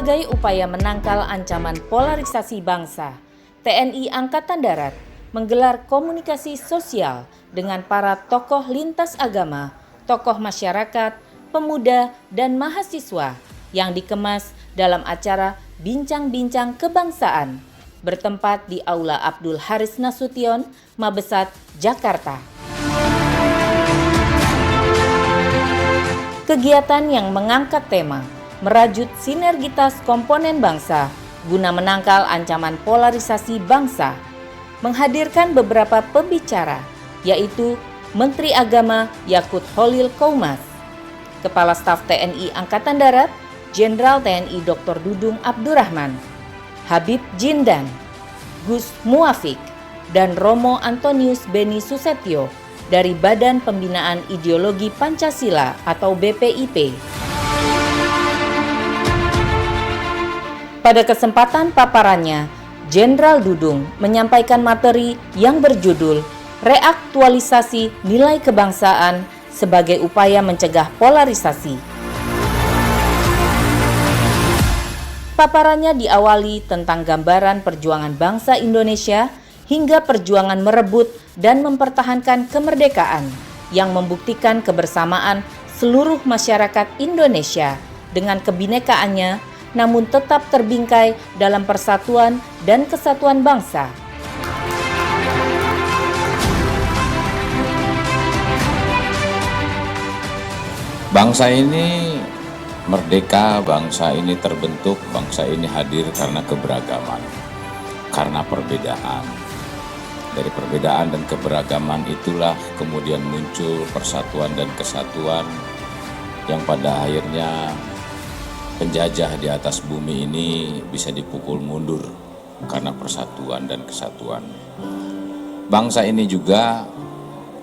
Sebagai upaya menangkal ancaman polarisasi bangsa, TNI Angkatan Darat menggelar komunikasi sosial dengan para tokoh lintas agama, tokoh masyarakat, pemuda, dan mahasiswa yang dikemas dalam acara Bincang-Bincang Kebangsaan bertempat di Aula Abdul Haris Nasution, Mabesat, Jakarta. Kegiatan yang mengangkat tema merajut sinergitas komponen bangsa guna menangkal ancaman polarisasi bangsa, menghadirkan beberapa pembicara, yaitu Menteri Agama Yakut Khalil Qoumas, Kepala Staf TNI Angkatan Darat Jenderal TNI Dr. Dudung Abdurrahman, Habib Jindan, Gus Muafik, dan Romo Antonius Beni Susetio dari Badan Pembinaan Ideologi Pancasila atau BPIP. Pada kesempatan paparannya, Jenderal Dudung menyampaikan materi yang berjudul Reaktualisasi Nilai Kebangsaan sebagai upaya mencegah polarisasi. Paparannya diawali tentang gambaran perjuangan bangsa Indonesia hingga perjuangan merebut dan mempertahankan kemerdekaan yang membuktikan kebersamaan seluruh masyarakat Indonesia dengan kebinekaannya namun tetap terbingkai dalam persatuan dan kesatuan bangsa. Bangsa ini merdeka, bangsa ini terbentuk, bangsa ini hadir karena keberagaman, karena perbedaan. Dari perbedaan dan keberagaman itulah kemudian muncul persatuan dan kesatuan yang pada akhirnya penjajah di atas bumi ini bisa dipukul mundur karena persatuan dan kesatuan. Bangsa ini juga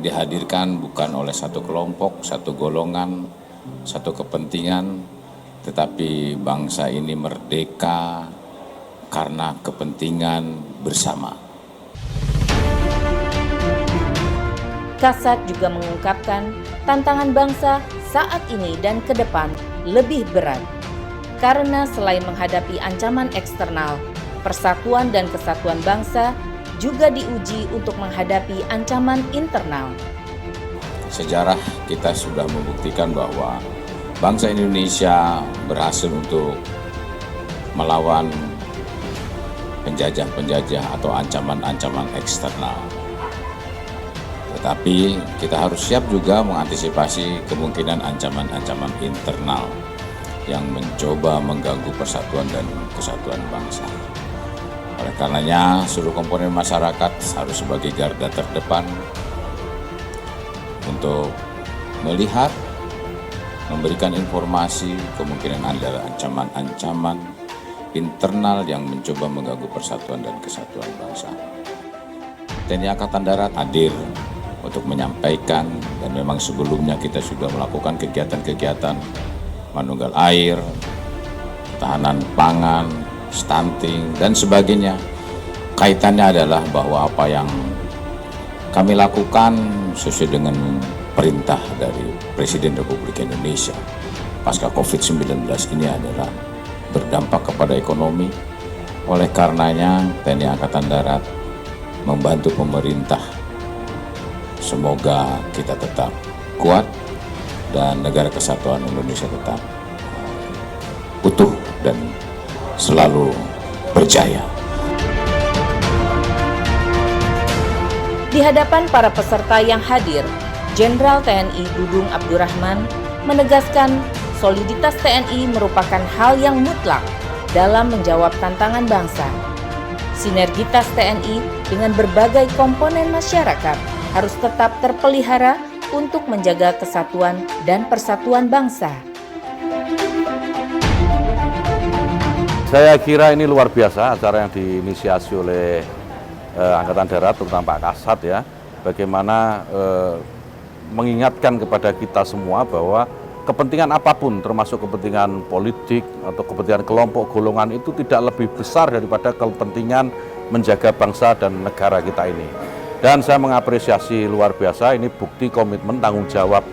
dihadirkan bukan oleh satu kelompok, satu golongan, satu kepentingan, tetapi bangsa ini merdeka karena kepentingan bersama. Kasat juga mengungkapkan tantangan bangsa saat ini dan ke depan lebih berat. Karena selain menghadapi ancaman eksternal, persatuan dan kesatuan bangsa juga diuji untuk menghadapi ancaman internal. Sejarah kita sudah membuktikan bahwa bangsa Indonesia berhasil untuk melawan penjajah-penjajah atau ancaman-ancaman eksternal. Tetapi kita harus siap juga mengantisipasi kemungkinan ancaman-ancaman internal yang mencoba mengganggu persatuan dan kesatuan bangsa. Oleh karenanya, seluruh komponen masyarakat harus sebagai garda terdepan untuk melihat, memberikan informasi kemungkinan ada ancaman-ancaman internal yang mencoba mengganggu persatuan dan kesatuan bangsa. TNI Angkatan Darat hadir untuk menyampaikan, dan memang sebelumnya kita sudah melakukan kegiatan-kegiatan manunggal air, ketahanan pangan, stunting, dan sebagainya. Kaitannya adalah bahwa apa yang kami lakukan sesuai dengan perintah dari Presiden Republik Indonesia pasca COVID-19 ini adalah berdampak kepada ekonomi. Oleh karenanya TNI Angkatan Darat membantu pemerintah. Semoga kita tetap kuat dan negara kesatuan Indonesia tetap utuh dan selalu berjaya. Di hadapan para peserta yang hadir, Jenderal TNI Dudung Abdurrahman menegaskan soliditas TNI merupakan hal yang mutlak dalam menjawab tantangan bangsa. Sinergitas TNI dengan berbagai komponen masyarakat harus tetap terpelihara untuk menjaga kesatuan dan persatuan bangsa. Saya kira ini luar biasa acara yang diinisiasi oleh Angkatan Darat, terutama Pak Kasat ya, bagaimana mengingatkan kepada kita semua bahwa kepentingan apapun, termasuk kepentingan politik atau kepentingan kelompok golongan itu tidak lebih besar daripada kepentingan menjaga bangsa dan negara kita ini. Dan saya mengapresiasi luar biasa, ini bukti komitmen tanggung jawab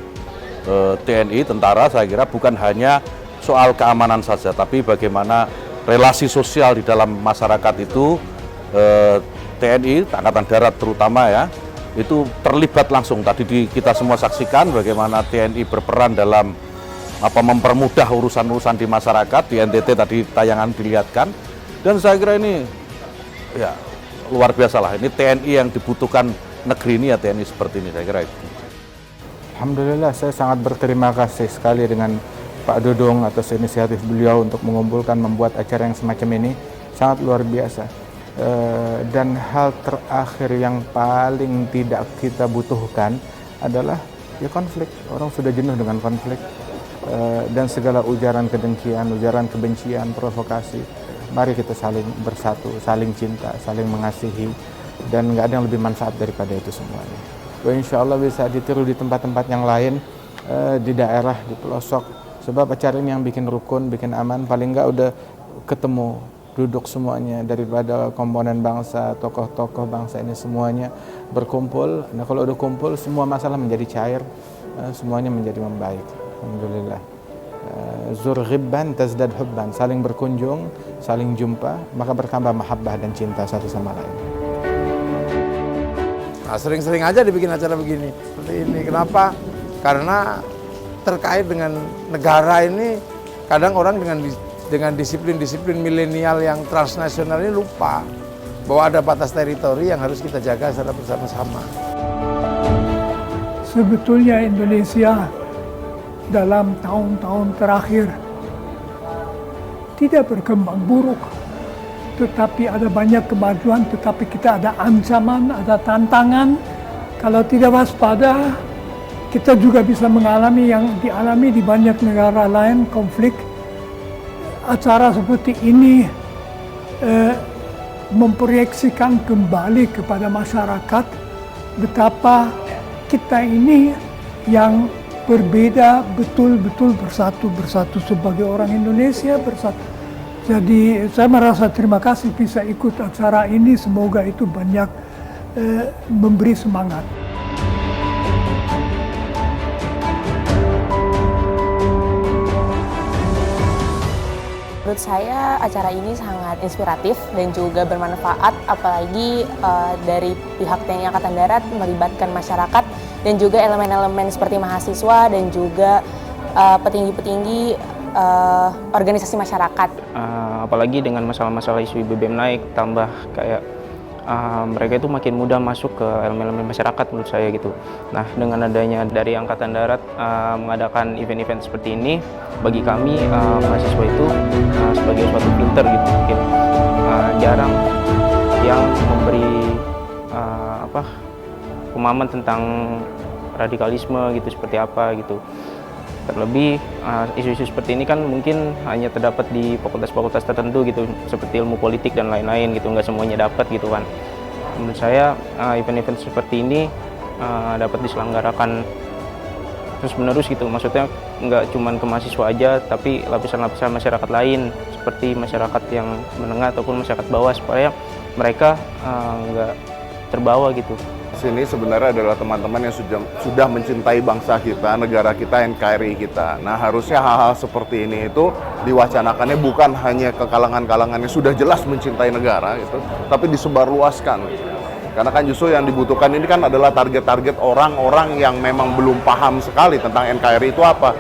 TNI, tentara, saya kira bukan hanya soal keamanan saja, tapi bagaimana relasi sosial di dalam masyarakat itu TNI, Angkatan Darat terutama ya, itu terlibat langsung. Tadi kita semua saksikan bagaimana TNI berperan dalam mempermudah urusan-urusan di masyarakat. Di NTT tadi tayangan dilihatkan, dan saya kira ini ya luar biasa lah. Ini TNI yang dibutuhkan negeri ini ya, TNI seperti ini, saya kira itu. Alhamdulillah, saya sangat berterima kasih sekali dengan Pak Dudung atas inisiatif beliau untuk mengumpulkan, membuat acara yang semacam ini. Sangat luar biasa. Dan hal terakhir yang paling tidak kita butuhkan adalah ya konflik. Orang sudah jenuh dengan konflik dan segala ujaran kedengkian, ujaran kebencian, provokasi. Mari kita saling bersatu, saling cinta, saling mengasihi, dan nggak ada yang lebih manfaat daripada itu semuanya. Insya Allah bisa ditiru di tempat-tempat yang lain, di daerah, di pelosok. Sebab acara ini yang bikin rukun, bikin aman, paling nggak udah ketemu, duduk semuanya, daripada komponen bangsa, tokoh-tokoh bangsa ini semuanya berkumpul. Nah kalau udah kumpul, semua masalah menjadi cair, semuanya menjadi membaik. Alhamdulillah. Zur ghibban tazdad hubban, saling berkunjung, saling jumpa, maka bertambah mahabbah dan cinta satu sama lain. Nah, sering-sering aja dibikin acara begini, seperti ini. Kenapa? Karena terkait dengan negara ini, kadang orang dengan disiplin-disiplin milenial yang transnasional ini lupa bahwa ada batas teritori yang harus kita jaga secara bersama-sama. Sebetulnya Indonesia dalam tahun-tahun terakhir tidak berkembang buruk, tetapi ada banyak kemajuan, tetapi kita ada ancaman, ada tantangan. Kalau tidak waspada, kita juga bisa mengalami yang dialami di banyak negara lain, konflik. Acara seperti ini memproyeksikan kembali kepada masyarakat betapa kita ini yang berbeda betul-betul bersatu sebagai orang Indonesia bersatu. Jadi saya merasa terima kasih bisa ikut acara ini, semoga itu banyak memberi semangat. Menurut saya acara ini sangat inspiratif dan juga bermanfaat, apalagi dari pihak TNI Angkatan Darat melibatkan masyarakat dan juga elemen-elemen seperti mahasiswa dan juga petinggi-petinggi organisasi masyarakat. Apalagi dengan masalah-masalah isu BBM naik, tambah kayak mereka itu makin mudah masuk ke elemen-elemen masyarakat menurut saya gitu. Nah, dengan adanya dari Angkatan Darat mengadakan event-event seperti ini, bagi kami mahasiswa itu sebagai suatu filter gitu, mungkin jarang yang memberi pemahaman tentang radikalisme gitu, seperti apa gitu. Terlebih isu-isu seperti ini kan mungkin hanya terdapat di fakultas-fakultas tertentu gitu, seperti ilmu politik dan lain-lain gitu, nggak semuanya dapat gitu kan. Menurut saya event-event seperti ini dapat diselenggarakan terus-menerus gitu, maksudnya nggak cuma ke mahasiswa aja, tapi lapisan-lapisan masyarakat lain, seperti masyarakat yang menengah ataupun masyarakat bawah, supaya mereka nggak terbawa gitu. Sini sebenarnya adalah teman-teman yang sudah mencintai bangsa kita, negara kita, NKRI kita. Nah, harusnya hal-hal seperti ini itu diwacanakannya bukan hanya ke kalangan-kalangan yang sudah jelas mencintai negara gitu, tapi disebarluaskan. Karena kan justru yang dibutuhkan ini kan adalah target-target orang-orang yang memang belum paham sekali tentang NKRI itu apa.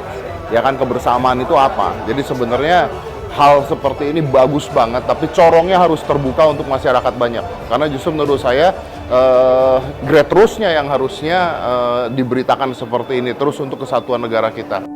Ya kan, kebersamaan itu apa. Jadi sebenarnya hal seperti ini bagus banget, tapi corongnya harus terbuka untuk masyarakat banyak. Karena justru menurut saya grassroots-nya yang harusnya diberitakan seperti ini terus untuk kesatuan negara kita.